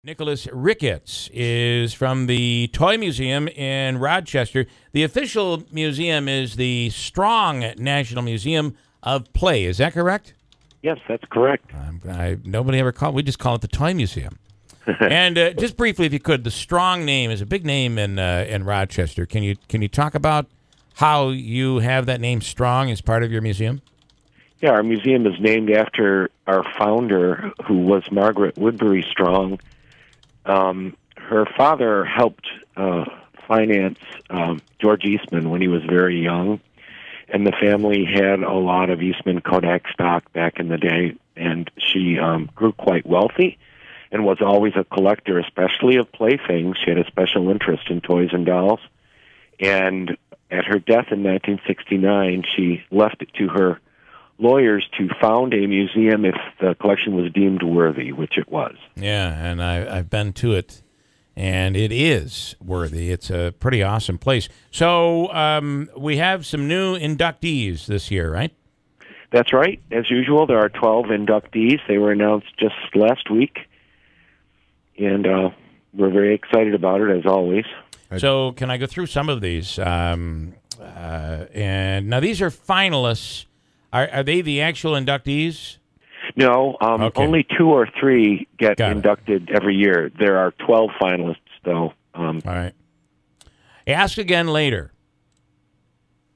Nicholas Ricketts is from the Toy Museum in Rochester. The official museum is the Strong National Museum of Play. Is that correct? Yes, that's correct. Nobody ever called. We just call it the Toy Museum. And just briefly, if you could, the Strong name is a big name in Rochester. Can you talk about how you have that name Strong as part of your museum? Yeah, our museum is named after our founder, who was Margaret Woodbury Strong. Her father helped finance George Eastman when he was very young, and the family had a lot of Eastman Kodak stock back in the day, and she grew quite wealthy and was always a collector, especially of playthings. She had a special interest in toys and dolls, and at her death in 1969, she left it to her lawyers to found a museum if the collection was deemed worthy, which it was. Yeah, and I've been to it, and it is worthy. It's a pretty awesome place. So we have some new inductees this year, right? That's right. As usual, there are 12 inductees. They were announced just last week, and we're very excited about it, as always. So can I go through some of these? And now these are finalists. Are they the actual inductees? No, Okay. only 2 or 3 get inducted every year. There are 12 finalists, though. All right. Ask again later.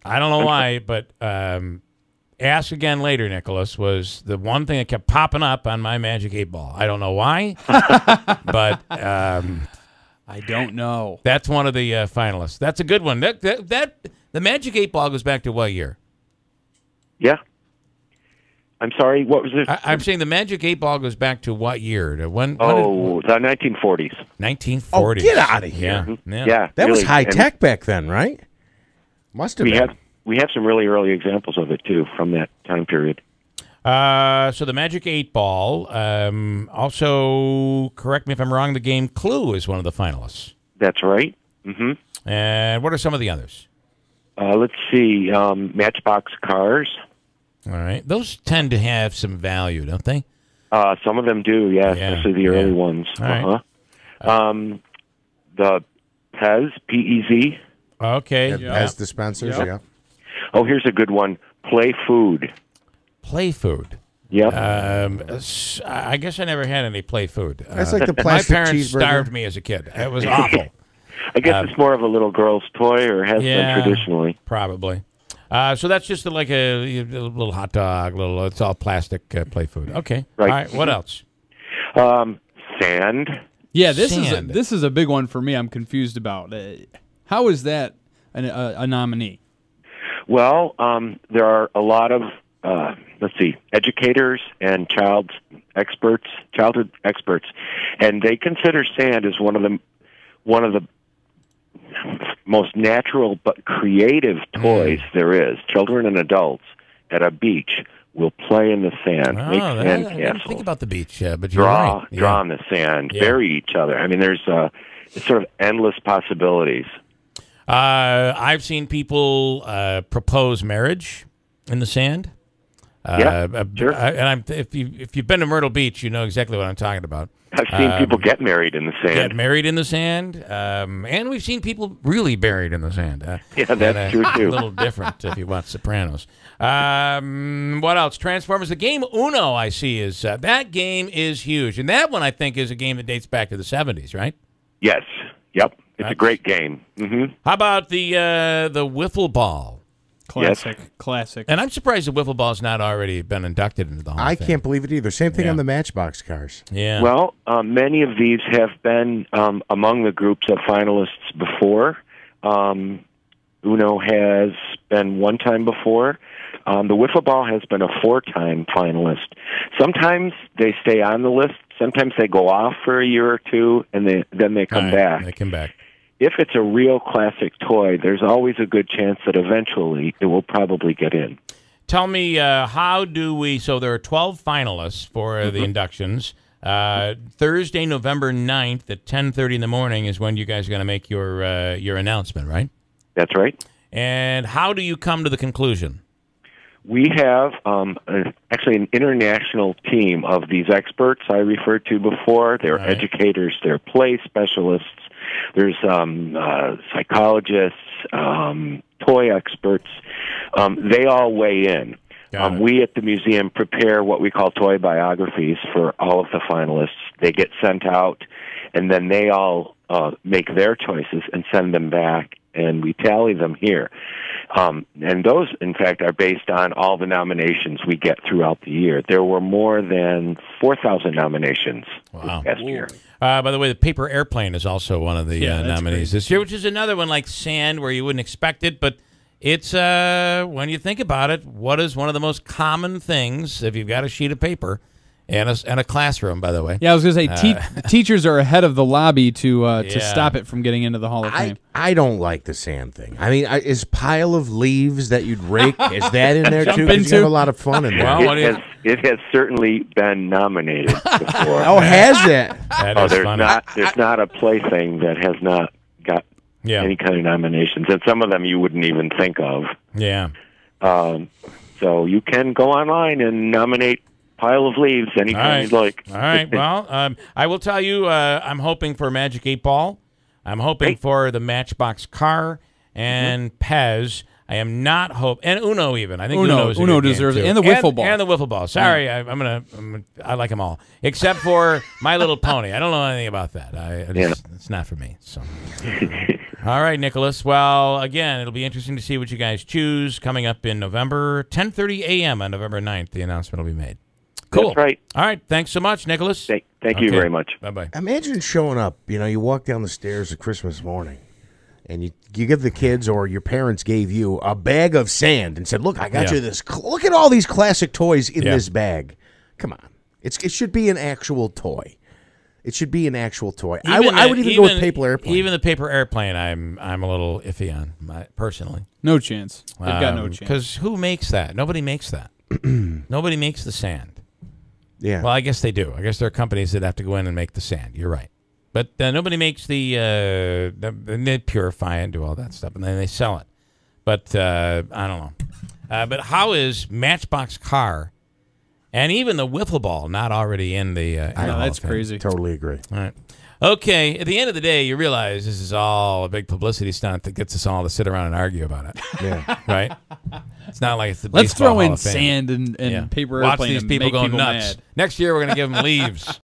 I don't know why, but ask again later, Nicholas, was the one thing that kept popping up on my Magic 8 Ball. I don't know why, but I don't know. That's one of the finalists. That's a good one. That the Magic 8 Ball goes back to what year? Yeah. I'm sorry, what was it? I'm saying the Magic 8 Ball goes back to what year? The 1940s. 1940s. Oh, get out of here. Yeah. That was really, high tech back then, right? Must have been. We have some really early examples of it, too, from that time period. So the Magic 8 Ball, also, correct me if I'm wrong, the game Clue is one of the finalists. That's right. Mm-hmm. And what are some of the others? Let's see. Matchbox Cars. All right. Those tend to have some value, don't they? Some of them do, yeah, especially the early ones. All right. The Pez, P-E-Z. Okay. Pez dispensers, yeah. Oh, here's a good one. Play Food. Play Food. Yep. I guess I never had any play food. That's like the plastic my parents cheeseburger. starved me as a kid. It was awful. I guess it's more of a little girl's toy, or has been traditionally. Probably. So that's just like a little hot dog. It's all plastic play food. Okay. Right. All right. What else? Sand. Yeah, this is a big one for me. I'm confused about. How is that a nominee? Well, there are a lot of educators and childhood experts, and they consider sand as one of the most natural but creative toys there is. Children and adults at a beach will play in the sand, make sand I castles. think about the beach, but you're right. Draw on the sand, bury each other. I mean, there's it's sort of endless possibilities. I've seen people propose marriage in the sand. Sure. And if you've been to Myrtle Beach, you know exactly what I'm talking about. I've seen people get married in the sand. Get married in the sand, and we've seen people really buried in the sand. Yeah, that's true, too. A little different if you watch Sopranos. What else? Transformers. The game Uno, I see, is that game is huge. And that one, I think, is a game that dates back to the 70s, right? Yes. Yep. It's a great game. Mm-hmm. How about the wiffle ball? Classic. And I'm surprised the wiffle ball's not already been inducted into the Hall of Fame. I can't believe it either. Same thing on the Matchbox Cars. Yeah. Well, many of these have been among the groups of finalists before. Uno has been one time before. The wiffle ball has been a 4-time finalist. Sometimes they stay on the list. Sometimes they go off for a year or two, and then they come back. They come back. If it's a real classic toy, there's always a good chance that eventually it will probably get in. Tell me, how do we... So there are 12 finalists for the inductions. Thursday, November 9th at 10:30 in the morning is when you guys are going to make your announcement, right? That's right. And how do you come to the conclusion? We have actually an international team of these experts I referred to before. They're educators, they're play specialists, there's psychologists, toy experts. They all weigh in. We at the museum prepare what we call toy biographies for all of the finalists. They get sent out, and then they all make their choices and send them back, and we tally them here. And those, in fact, are based on all the nominations we get throughout the year. There were more than 4,000 nominations this past year. By the way, the paper airplane is also one of the nominees this year, which is another one like sand where you wouldn't expect it, but it's, when you think about it, what is one of the most common things if you've got a sheet of paper and a classroom, by the way. Yeah, I was going to say, teachers are ahead of the lobby to stop it from getting into the Hall of Fame. I don't like the sand thing. I mean, is pile of leaves that you'd rake, is that in there too? Because you have a lot of fun in there. Well, it has certainly been nominated before. Oh, has it? There's not a plaything that has not got any kind of nominations, and some of them you wouldn't even think of. Yeah. So you can go online and nominate pile of leaves anytime you'd like. All right. Well, I will tell you, I'm hoping for Magic 8 Ball. I'm hoping for the Matchbox car and Pez. I am not and Uno even. I think Uno deserves it, too. and the wiffle ball. And the wiffle ball. Sorry, I like them all except for My Little Pony. I don't know anything about that. It's not for me. So. All right, Nicholas. Well, again, it'll be interesting to see what you guys choose coming up in November, 10:30 a.m. on November 9th. The announcement will be made. Cool. That's right. All right. Thanks so much, Nicholas. Thank you very much. Bye-bye. Imagine showing up. You walk down the stairs at Christmas morning, and you give the kids or your parents gave you a bag of sand and said, look, I got you this. Look at all these classic toys in this bag. Come on. It should be an actual toy. It should be an actual toy. I would even go with paper airplane. Even the paper airplane, I'm a little iffy on, personally. No chance. They've got no chance. Because who makes that? Nobody makes that. Nobody makes the sand. Yeah. Well, I guess they do. I guess there are companies that have to go in and make the sand. You're right. But nobody makes they purify it and do all that stuff, and then they sell it. But I don't know. But how is Matchbox car and even the wiffle ball not already in the I know, that's crazy. Totally agree. All right. Okay, at the end of the day, you realize this is all a big publicity stunt that gets us all to sit around and argue about it. Yeah. Right? It's not like it's the Let's baseball throw in Hall of Fame. sand and paper Watch airplane these and people make go people nuts. mad. Next year, we're going to give them leaves.